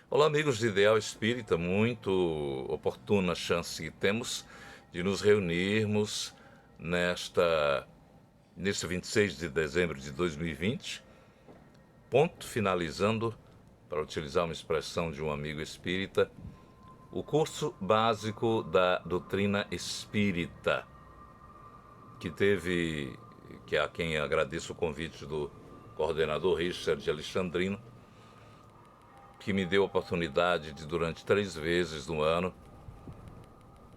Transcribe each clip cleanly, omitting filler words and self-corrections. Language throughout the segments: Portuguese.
Olá, amigos de Ideal Espírita, muito oportuna chance que temos de nos reunirmos neste 26 de dezembro de 2020, ponto finalizando, para utilizar uma expressão de um amigo espírita, o curso básico da doutrina espírita, que é a quem agradeço o convite do coordenador Richard Alexandrino, que me deu a oportunidade de, durante 3 vezes no ano,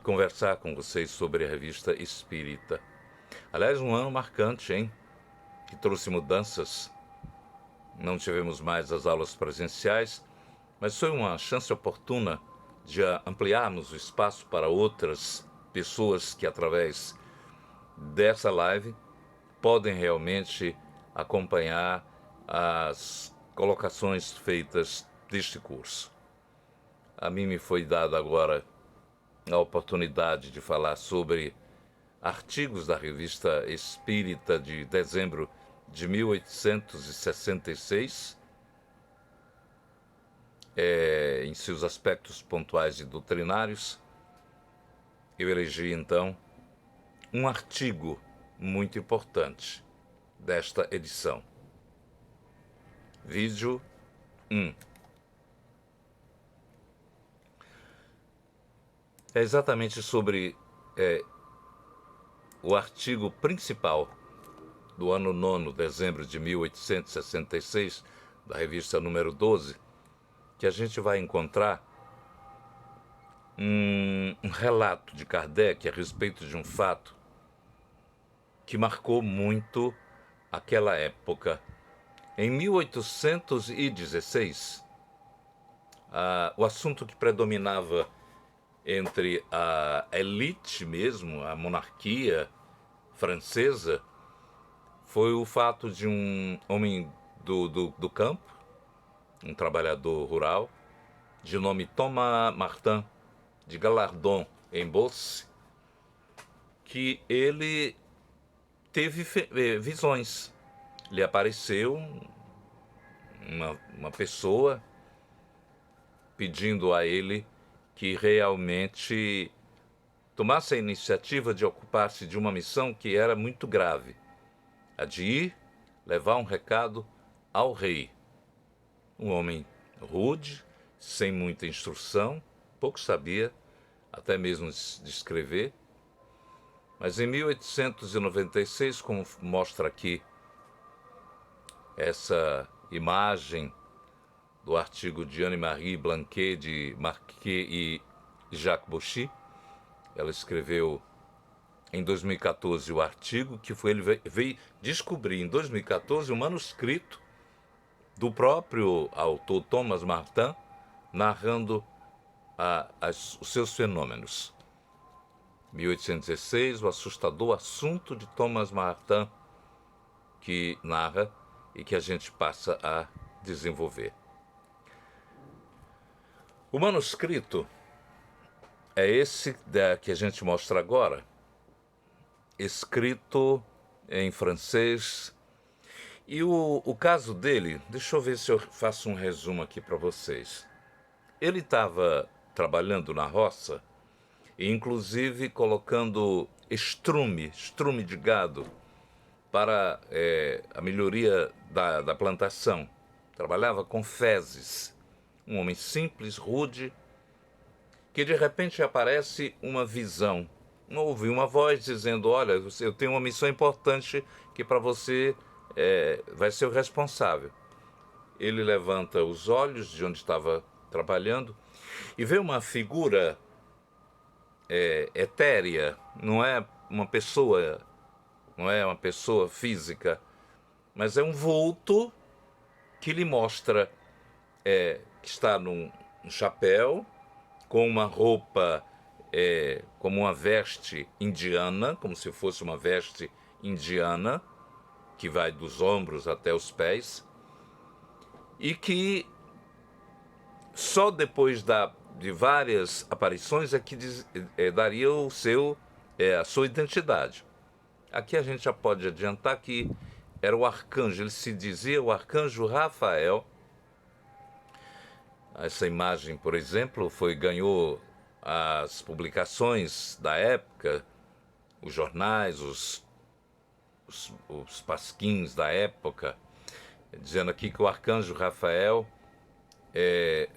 conversar com vocês sobre a revista Espírita. Aliás, um ano marcante, hein? Que trouxe mudanças. Não tivemos mais as aulas presenciais, mas foi uma chance oportuna de ampliarmos o espaço para outras pessoas que, através dessa live, podem realmente acompanhar as colocações feitas deste curso. A mim me foi dada agora a oportunidade de falar sobre artigos da revista Espírita de dezembro de 1866, em seus aspectos pontuais e doutrinários. Eu elegi, então, um artigo muito importante desta edição. Vídeo 1. É exatamente sobre o artigo principal do ano 9, dezembro de 1866, da revista número 12, que a gente vai encontrar um relato de Kardec a respeito de um fato que marcou muito aquela época. Em 1816, o assunto que predominava entre a elite mesmo, a monarquia francesa, foi o fato de um homem do campo, um trabalhador rural, de nome Thomas Martin, de Gallardon, em Beauce, que ele teve visões. Lhe apareceu uma pessoa pedindo a ele que realmente tomasse a iniciativa de ocupar-se de uma missão que era muito grave, a de ir levar um recado ao rei. Um homem rude, sem muita instrução, pouco sabia, até mesmo de escrever. Mas em 1896, como mostra aqui essa imagem do artigo de Anne-Marie Blanquet, de Marquet e Jacques Bouchy, ela escreveu em 2014 o artigo, que ele veio descobrir em 2014 um manuscrito do próprio autor Thomas Martin, narrando os seus fenômenos. 1816, o assustador assunto de Thomas Martin, que narra e que a gente passa a desenvolver. O manuscrito é esse que a gente mostra agora, escrito em francês. E o caso dele, deixa eu ver se eu faço um resumo aqui para vocês. Ele estava trabalhando na roça, e inclusive colocando estrume de gado para a melhoria da plantação. Trabalhava com fezes. Um homem simples, rude, que de repente aparece uma visão. Ouve uma voz dizendo: olha, eu tenho uma missão importante que para você vai ser o responsável. Ele levanta os olhos de onde estava trabalhando e vê uma figura etérea, não é uma pessoa física, mas é um vulto que lhe mostra que está num chapéu, com uma roupa como uma veste indiana, como se fosse uma veste indiana, que vai dos ombros até os pés, e que só depois de várias aparições é que daria a sua identidade. Aqui a gente já pode adiantar que era o arcanjo, ele se dizia o arcanjo Rafael, Essa imagem, por exemplo, ganhou as publicações da época, os jornais, os pasquins da época, dizendo aqui que o arcanjo Rafael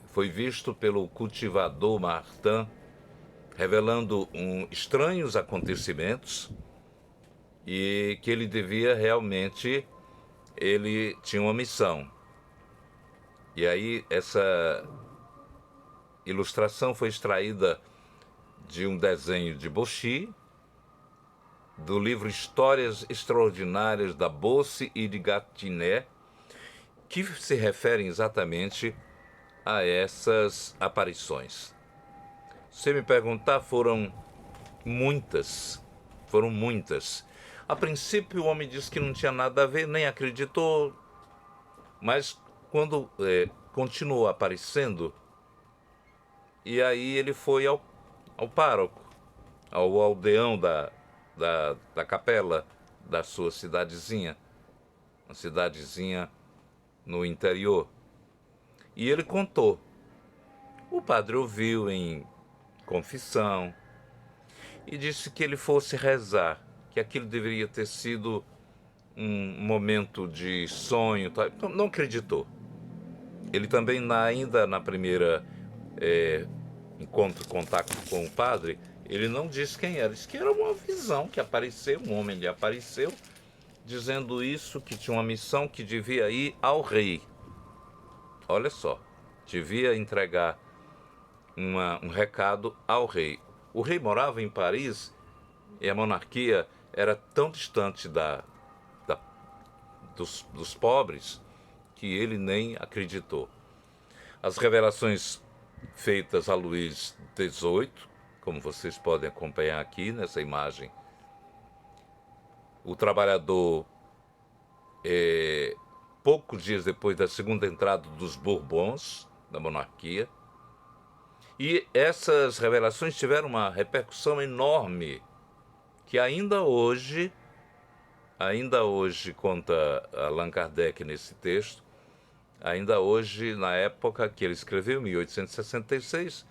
foi visto pelo cultivador Martin, revelando estranhos acontecimentos e que ele devia realmente, ele tinha uma missão. E aí essa ilustração foi extraída de um desenho de Bochy, do livro Histórias Extraordinárias da Beauce e de Gatinet, que se referem exatamente a essas aparições. Se me perguntar, foram muitas. A princípio o homem disse que não tinha nada a ver, nem acreditou, mas quando continuou aparecendo, e aí ele foi ao pároco, ao aldeão da capela da sua cidadezinha, uma cidadezinha no interior. E ele contou. O padre ouviu em confissão e disse que ele fosse rezar, que aquilo deveria ter sido um momento de sonho. Não acreditou. Ele também, ainda na primeira contato com o padre, ele não disse quem era. Disse que era uma visão que apareceu, um homem lhe apareceu, dizendo isso, que tinha uma missão que devia ir ao rei. Olha só, devia entregar um recado ao rei. O rei morava em Paris e a monarquia era tão distante dos pobres que ele nem acreditou. As revelações feitas a Luís XVIII, como vocês podem acompanhar aqui nessa imagem, o trabalhador, poucos dias depois da segunda entrada dos Bourbons, da monarquia, e essas revelações tiveram uma repercussão enorme, que ainda hoje, conta Allan Kardec nesse texto, ainda hoje, na época que ele escreveu, 1866,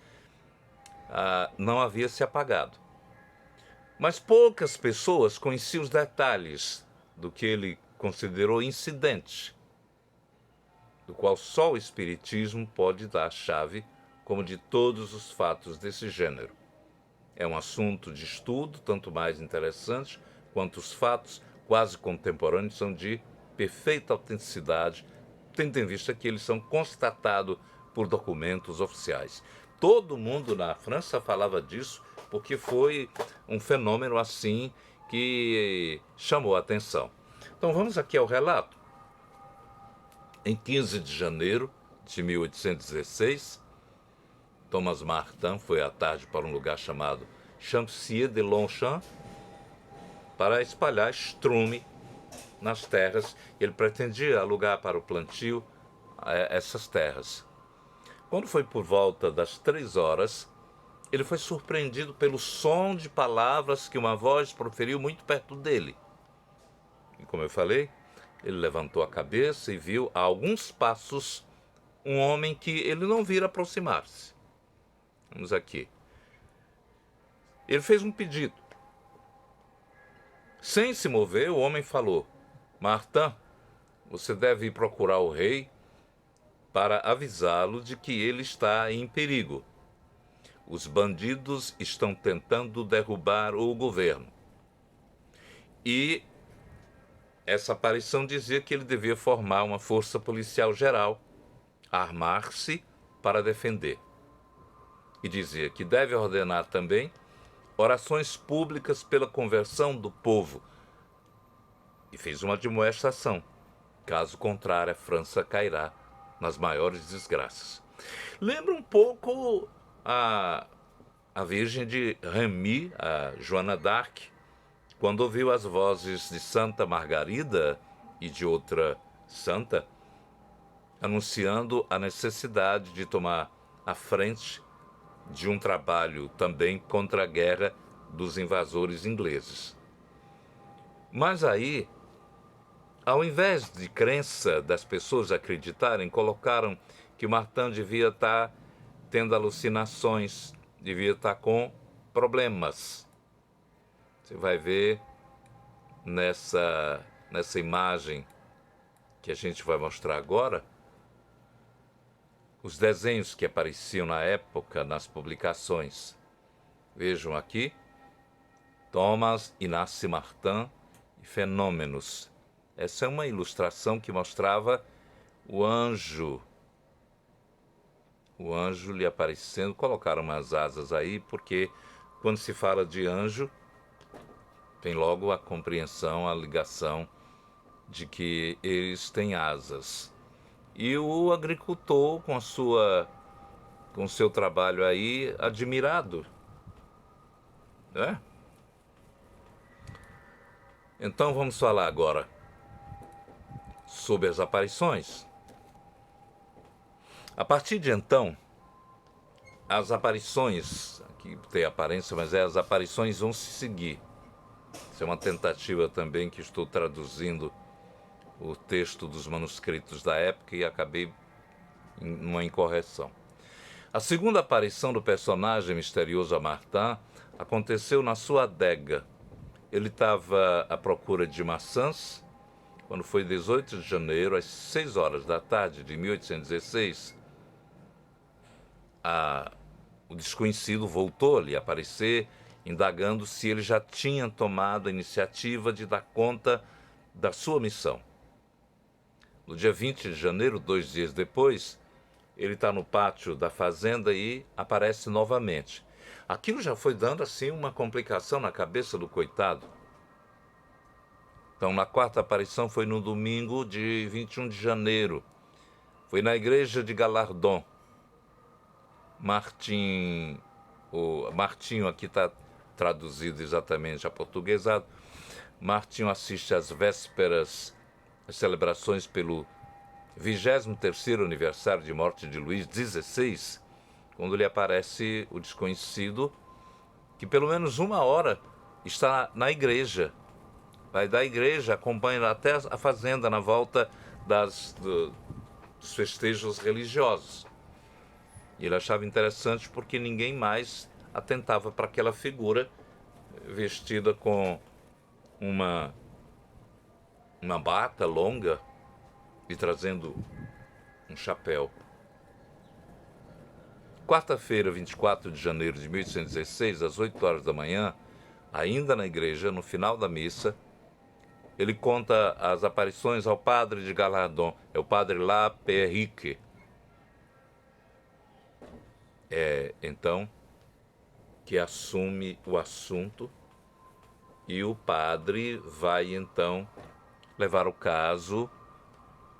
não havia se apagado. Mas poucas pessoas conheciam os detalhes do que ele considerou incidente, do qual só o Espiritismo pode dar a chave, como de todos os fatos desse gênero. É um assunto de estudo, tanto mais interessante, quanto os fatos quase contemporâneos são de perfeita autenticidade, tendo em vista que eles são constatados por documentos oficiais. Todo mundo na França falava disso, porque foi um fenômeno assim que chamou a atenção. Então vamos aqui ao relato. Em 15 de janeiro de 1816, Thomas Martin foi à tarde para um lugar chamado Champsiers-de-Longchamp para espalhar estrume nas terras. Ele pretendia alugar para o plantio essas terras. Quando foi por volta das 3 horas, ele foi surpreendido pelo som de palavras que uma voz proferiu muito perto dele. E como eu falei, ele levantou a cabeça e viu a alguns passos um homem que ele não vira aproximar-se. Vamos aqui. Ele fez um pedido. Sem se mover, o homem falou: Martin, você deve ir procurar o rei para avisá-lo de que ele está em perigo. Os bandidos estão tentando derrubar o governo. E essa aparição dizia que ele devia formar uma força policial geral, armar-se para defender. E dizia que deve ordenar também orações públicas pela conversão do povo. E fez uma admoestação. Caso contrário, a França cairá nas maiores desgraças. Lembra um pouco a Virgem de Remy, a Joana d'Arc, quando ouviu as vozes de Santa Margarida e de outra santa, anunciando a necessidade de tomar a frente de um trabalho também contra a guerra dos invasores ingleses. Mas aí, ao invés de crença das pessoas acreditarem, colocaram que Martin devia estar tendo alucinações, devia estar com problemas. Você vai ver nessa imagem que a gente vai mostrar agora, os desenhos que apareciam na época nas publicações. Vejam aqui, Thomas Inácio Martin e Fenômenos. Essa é uma ilustração que mostrava o anjo lhe aparecendo. Colocaram umas asas aí, porque quando se fala de anjo, tem logo a compreensão, a ligação de que eles têm asas. E o agricultor, com o seu trabalho aí, admirado, né? Então vamos falar agora sobre as aparições. A partir de então, as aparições, aqui tem aparência, mas as aparições vão se seguir. Isso é uma tentativa também que estou traduzindo o texto dos manuscritos da época e acabei em uma incorreção. A segunda aparição do personagem misterioso a Martin aconteceu na sua adega. Ele estava à procura de maçãs quando foi 18 de janeiro, às 6 horas da tarde de 1816. O desconhecido voltou a lhe aparecer, indagando se ele já tinha tomado a iniciativa de dar conta da sua missão. No dia 20 de janeiro, 2 dias depois, ele está no pátio da fazenda e aparece novamente. Aquilo já foi dando assim uma complicação na cabeça do coitado. Então, na quarta aparição foi no domingo de 21 de janeiro. Foi na igreja de Galardon. Martinho aqui está traduzido exatamente aportuguesado. Martinho assiste às vésperas, as celebrações pelo 23º aniversário de morte de Luís XVI, quando lhe aparece o desconhecido, que pelo menos 1 hora está na igreja. Vai da igreja, acompanha até a fazenda na volta dos festejos religiosos. E ele achava interessante porque ninguém mais atentava para aquela figura vestida com uma bata longa e trazendo um chapéu. Quarta-feira, 24 de janeiro de 1816, às 8 horas da manhã, ainda na igreja, no final da missa, ele conta as aparições ao padre de Galardon, é o padre La Perrique. Então, que assume o assunto e o padre vai, então, levar o caso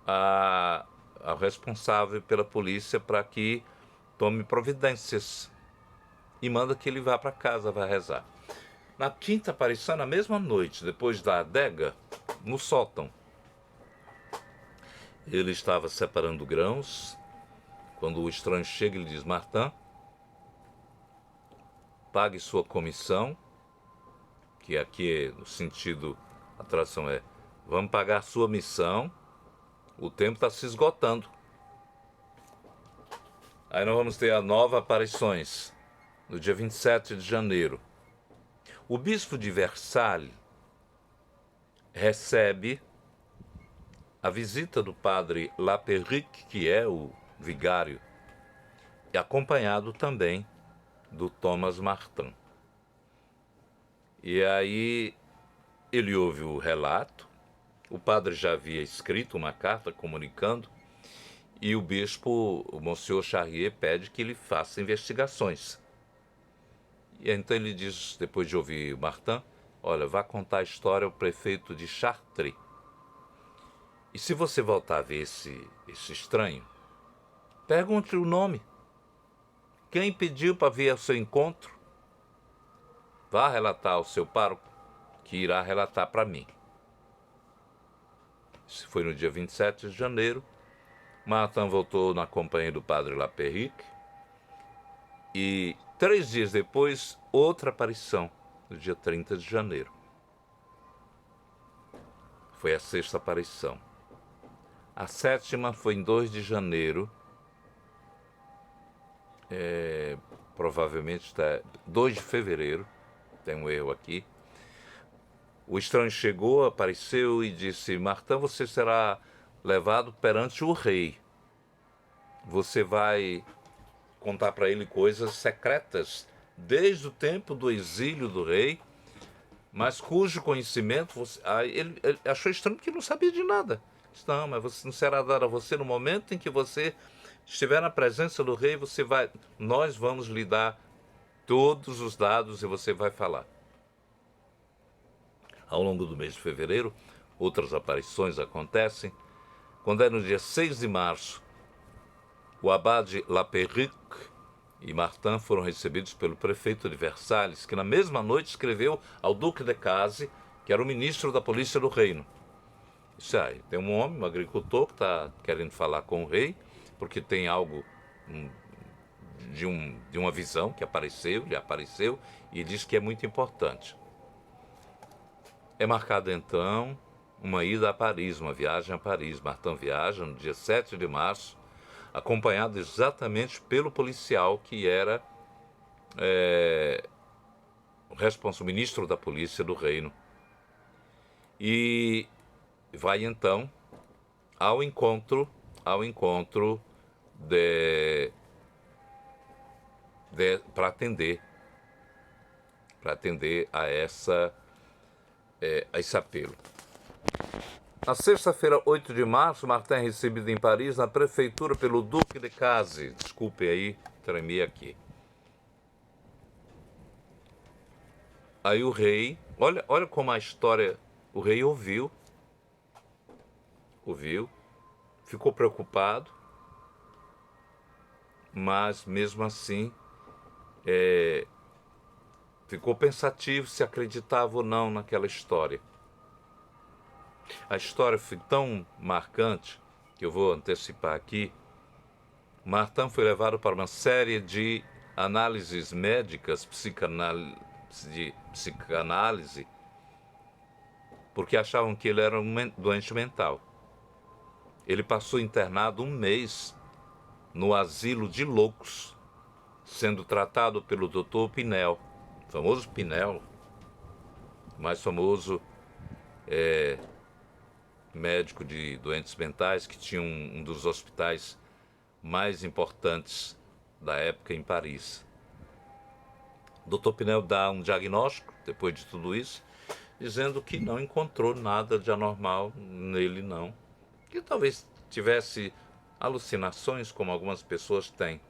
ao responsável pela polícia para que tome providências e manda que ele vá para casa, vai rezar. Na quinta aparição, na mesma noite, depois da adega, no sótão, ele estava separando grãos, quando o estranho chega e lhe diz: Martin, pague sua comissão, que aqui no sentido, a tradução é: vamos pagar sua missão, o tempo está se esgotando. Aí nós vamos ter as novas aparições, no dia 27 de janeiro. O bispo de Versalhes recebe a visita do padre La Perrique, que é o vigário, e acompanhado também do Thomas Martin. E aí ele ouve o relato, o padre já havia escrito uma carta comunicando, e o bispo, o Monsieur Charrier, pede que ele faça investigações. E então ele diz, depois de ouvir o Martin: olha, vá contar a história ao prefeito de Chartres. E se você voltar a ver esse estranho, pergunte o nome. Quem pediu para vir ao seu encontro? Vá relatar ao seu pároco, que irá relatar para mim. Isso foi no dia 27 de janeiro. Martin voltou na companhia do padre La Perrique. E 3 dias depois, outra aparição, no dia 30 de janeiro. Foi a sexta aparição. A sétima foi em 2 de janeiro, provavelmente está 2 de fevereiro, tem um erro aqui. O estranho chegou, apareceu e disse: Martin, você será levado perante o rei. Você vai contar para ele coisas secretas desde o tempo do exílio do rei, mas cujo conhecimento ele achou estranho porque não sabia de nada. Não, mas você não será dado a você no momento em que você estiver na presença do rei, nós vamos lhe dar todos os dados e você vai falar. Ao longo do mês de fevereiro, outras aparições acontecem. Quando é no dia 6 de março, o abade Laperique e Martin foram recebidos pelo prefeito de Versalhes, que na mesma noite escreveu ao Duque de Case, que era o ministro da polícia do reino. Isso aí, tem um homem, um agricultor, que está querendo falar com o rei, porque tem algo de uma visão que lhe apareceu, e diz que é muito importante. É marcada então uma ida a Paris, uma viagem a Paris. Martin viaja no dia 7 de março, acompanhado exatamente pelo policial que era o ministro da polícia do reino. E vai então ao encontro para atender a esse apelo. Na sexta-feira, 8 de março, Martin é recebido em Paris, na prefeitura, pelo Duque de Case. Desculpe aí, tremi aqui. Aí o rei, olha como a história, o rei ouviu, ficou preocupado, mas mesmo assim ficou pensativo se acreditava ou não naquela história. A história foi tão marcante que eu vou antecipar aqui. Martin foi levado para uma série de análises médicas, de psicanálise, porque achavam que ele era um doente mental. Ele passou internado 1 mês no asilo de loucos, sendo tratado pelo Dr. Pinel, famoso Pinel, mais famoso médico de doentes mentais, que tinha um dos hospitais mais importantes da época em Paris. O Dr. Pinel dá um diagnóstico, depois de tudo isso, dizendo que não encontrou nada de anormal nele, não. Que talvez tivesse alucinações, como algumas pessoas têm,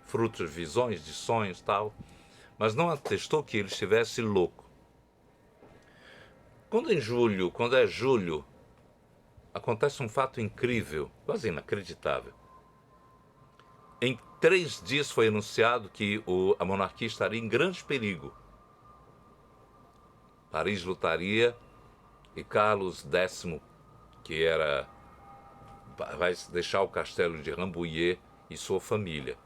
frutos de visões, de sonhos, tal, mas não atestou que ele estivesse louco. Quando é julho, acontece um fato incrível, quase inacreditável. Em 3 dias foi anunciado que a monarquia estaria em grande perigo. Paris lutaria e Carlos X, que vai deixar o castelo de Rambouillet e sua família.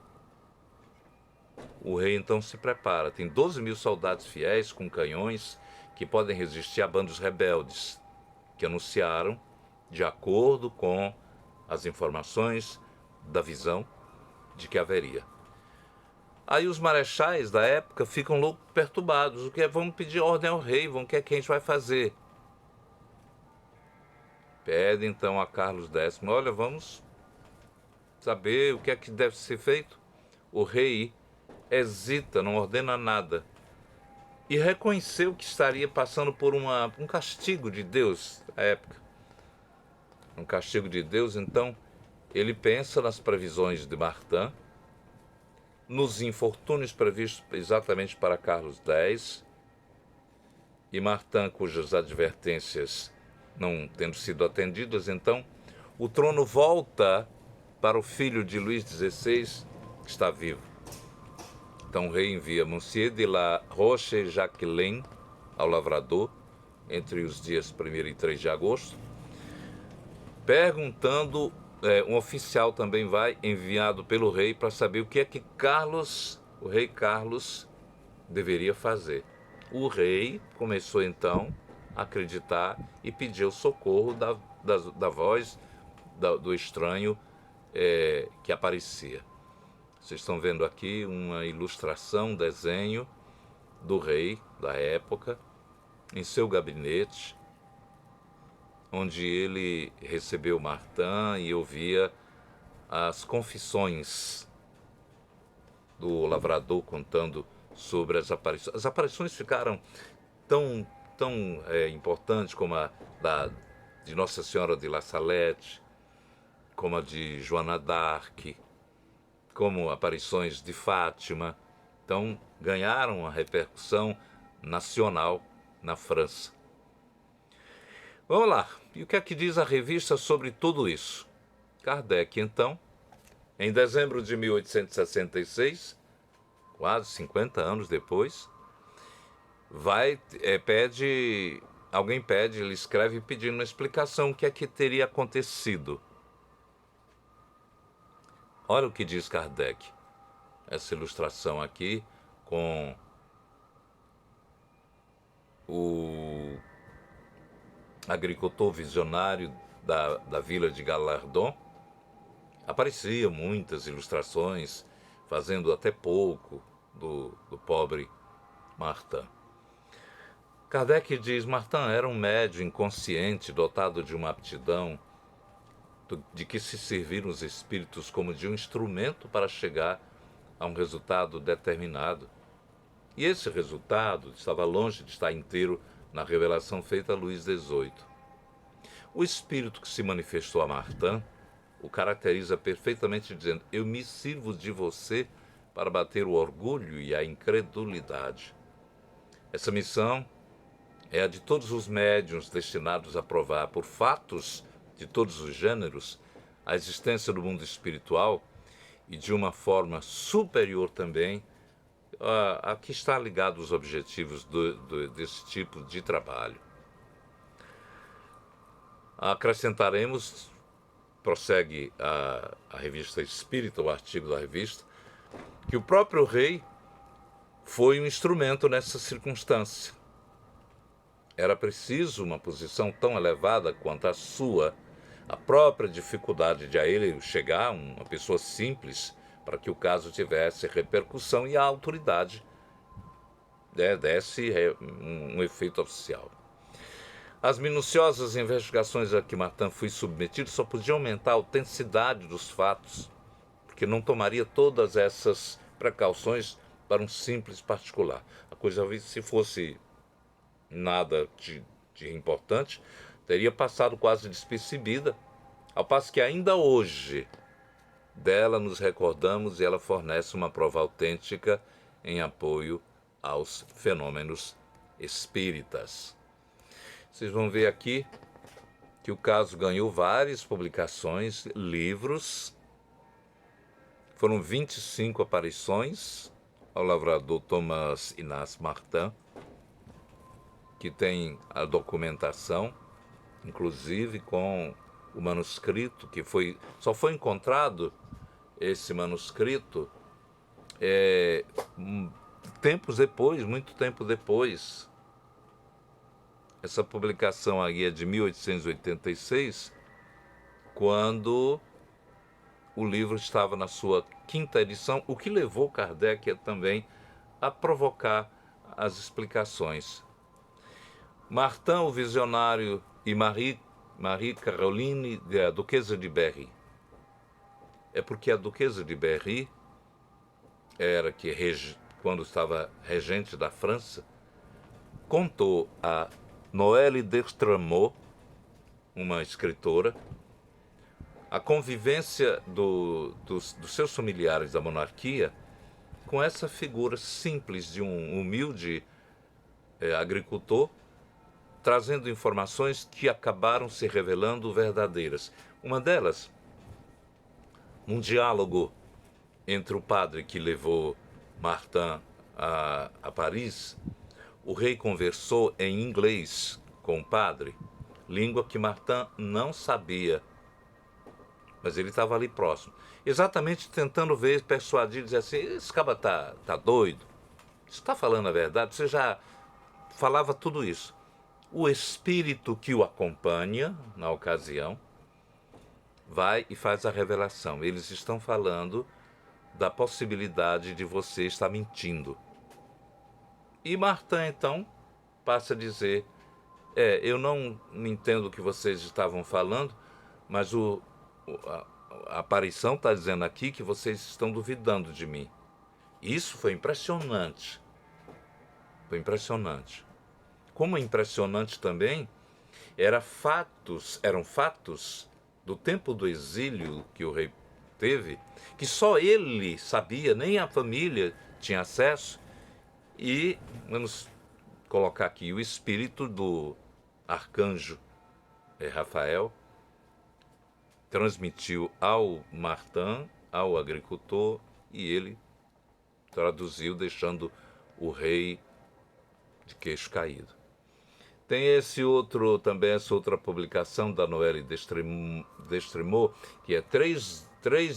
O rei então se prepara, tem 12.000 soldados fiéis com canhões que podem resistir a bandos rebeldes, que anunciaram, de acordo com as informações da visão, de que haveria. Aí os marechais da época ficam loucos, perturbados. Vamos pedir ordem ao rei, o que a gente vai fazer? Pede então a Carlos X, olha, vamos saber o que é que deve ser feito. O rei hesita, não ordena nada. E reconheceu que estaria passando por um castigo de Deus na época. Um castigo de Deus, então ele pensa nas previsões de Martin, nos infortúnios previstos exatamente para Carlos X, e Martin, cujas advertências não tendo sido atendidas, então o trono volta para o filho de Luís XVI, que está vivo. Então o rei envia Monsieur de la Roche-Jacqueline ao lavrador, entre os dias 1º e 3 de agosto, perguntando, um oficial também vai, enviado pelo rei, para saber o que é que o rei Carlos, deveria fazer. O rei começou então a acreditar e pediu socorro da voz do estranho que aparecia. Vocês estão vendo aqui uma ilustração, um desenho do rei da época, em seu gabinete, onde ele recebeu Martin e ouvia as confissões do lavrador contando sobre as aparições. As aparições ficaram tão importantes como a de Nossa Senhora de La Salette, como a de Joana d'Arc, como aparições de Fátima. Então, ganharam uma repercussão nacional na França. Vamos lá. E o que é que diz a revista sobre tudo isso? Kardec, então, em dezembro de 1866, quase 50 anos depois, alguém pede, ele escreve pedindo uma explicação o que é que teria acontecido. Olha o que diz Kardec. Essa ilustração aqui com o agricultor visionário da vila de Galardon. Apareciam muitas ilustrações, fazendo até pouco do pobre Martin. Kardec diz: Martin era um médium inconsciente, dotado de uma aptidão de que se serviram os espíritos como de um instrumento para chegar a um resultado determinado. E esse resultado estava longe de estar inteiro na revelação feita a Luís XVIII. O espírito que se manifestou a Martin o caracteriza perfeitamente dizendo: eu me sirvo de você para bater o orgulho e a incredulidade. Essa missão é a de todos os médiuns destinados a provar, por fatos de todos os gêneros, a existência do mundo espiritual e, de uma forma superior também, a que está ligado aos objetivos desse tipo de trabalho. Acrescentaremos, prossegue a revista Espírita, o artigo da revista, que o próprio rei foi um instrumento nessa circunstância. Era preciso uma posição tão elevada quanto a sua, a própria dificuldade de a ele chegar, uma pessoa simples, para que o caso tivesse repercussão e a autoridade desse um efeito oficial. As minuciosas investigações a que Martin foi submetido só podiam aumentar a autenticidade dos fatos, porque não tomaria todas essas precauções para um simples particular. A coisa, se fosse nada de importante, teria passado quase despercebida, ao passo que ainda hoje dela nos recordamos e ela fornece uma prova autêntica em apoio aos fenômenos espíritas. Vocês vão ver aqui que o caso ganhou várias publicações, livros. Foram 25 aparições ao lavrador Thomas Inácio Martin, que tem a documentação, inclusive com o manuscrito, que só foi encontrado esse manuscrito tempos depois, muito tempo depois. Essa publicação aqui é de 1886, quando o livro estava na sua 5ª edição, o que levou Kardec também a provocar as explicações. Martin, o visionário, e Marie Caroline, a Duquesa de Berry. É porque a Duquesa de Berry era quando estava regente da França, contou a Noëlle d'Extremaux, uma escritora, a convivência dos seus familiares da monarquia com essa figura simples de um humilde agricultor, trazendo informações que acabaram se revelando verdadeiras. Uma delas, um diálogo entre o padre que levou Martin a Paris. O rei conversou em inglês com o padre, língua que Martin não sabia, mas ele estava ali próximo, exatamente tentando persuadir, dizer assim: esse cabra tá doido, você está falando a verdade, você já falava tudo isso. O espírito que o acompanha, na ocasião, vai e faz a revelação. Eles estão falando da possibilidade de você estar mentindo. E Martin, então, passa a dizer, eu não entendo o que vocês estavam falando, mas a aparição está dizendo aqui que vocês estão duvidando de mim. Isso foi impressionante. Foi impressionante. Como é impressionante também, eram fatos do tempo do exílio que o rei teve, que só ele sabia, nem a família tinha acesso. E vamos colocar aqui o espírito do arcanjo Rafael transmitiu ao Martin, ao agricultor, e ele traduziu, deixando o rei de queixo caído. Tem essa outra publicação da Noelle Destremaux, que é três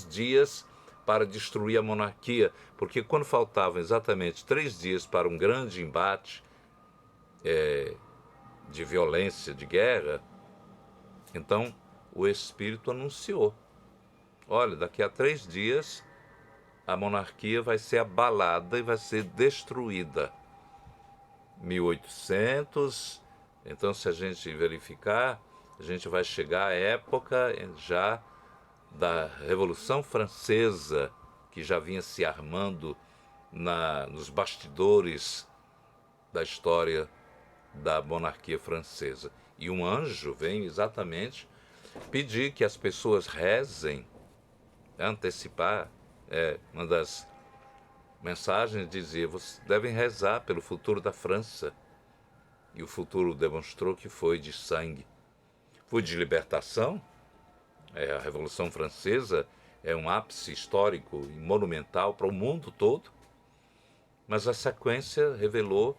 dias para destruir a monarquia, porque quando faltavam exatamente 3 dias para um grande embate de violência, de guerra, então o Espírito anunciou, olha, daqui a 3 dias a monarquia vai ser abalada e vai ser destruída. 1800, então se a gente verificar, a gente vai chegar à época já da Revolução Francesa, que já vinha se armando nos bastidores da história da monarquia francesa. E um anjo vem exatamente pedir que as pessoas rezem, antecipar. Uma das mensagens dizia, vocês devem rezar pelo futuro da França. E o futuro demonstrou que foi de sangue. Foi de libertação. A Revolução Francesa é um ápice histórico e monumental para o mundo todo. Mas a sequência revelou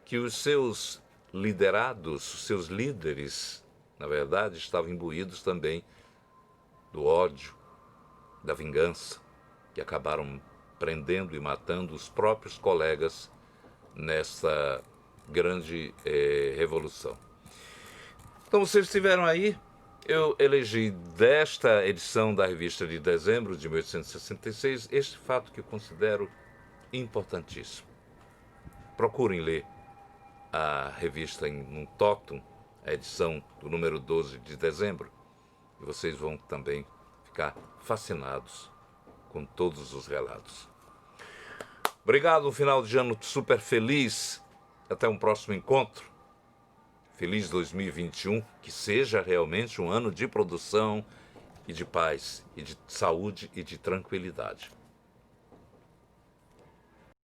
que os seus liderados, os seus líderes, na verdade, estavam imbuídos também do ódio, da vingança, que acabaram prendendo e matando os próprios colegas nessa grande revolução. Então vocês estiveram aí, eu elegi desta edição da revista de dezembro de 1866 este fato que eu considero importantíssimo. Procurem ler a revista em totum, a edição do número 12 de dezembro, e vocês vão também ficar fascinados com todos os relatos. Obrigado, um final de ano super feliz. Até um próximo encontro. Feliz 2021, que seja realmente um ano de produção e de paz, e de saúde e de tranquilidade.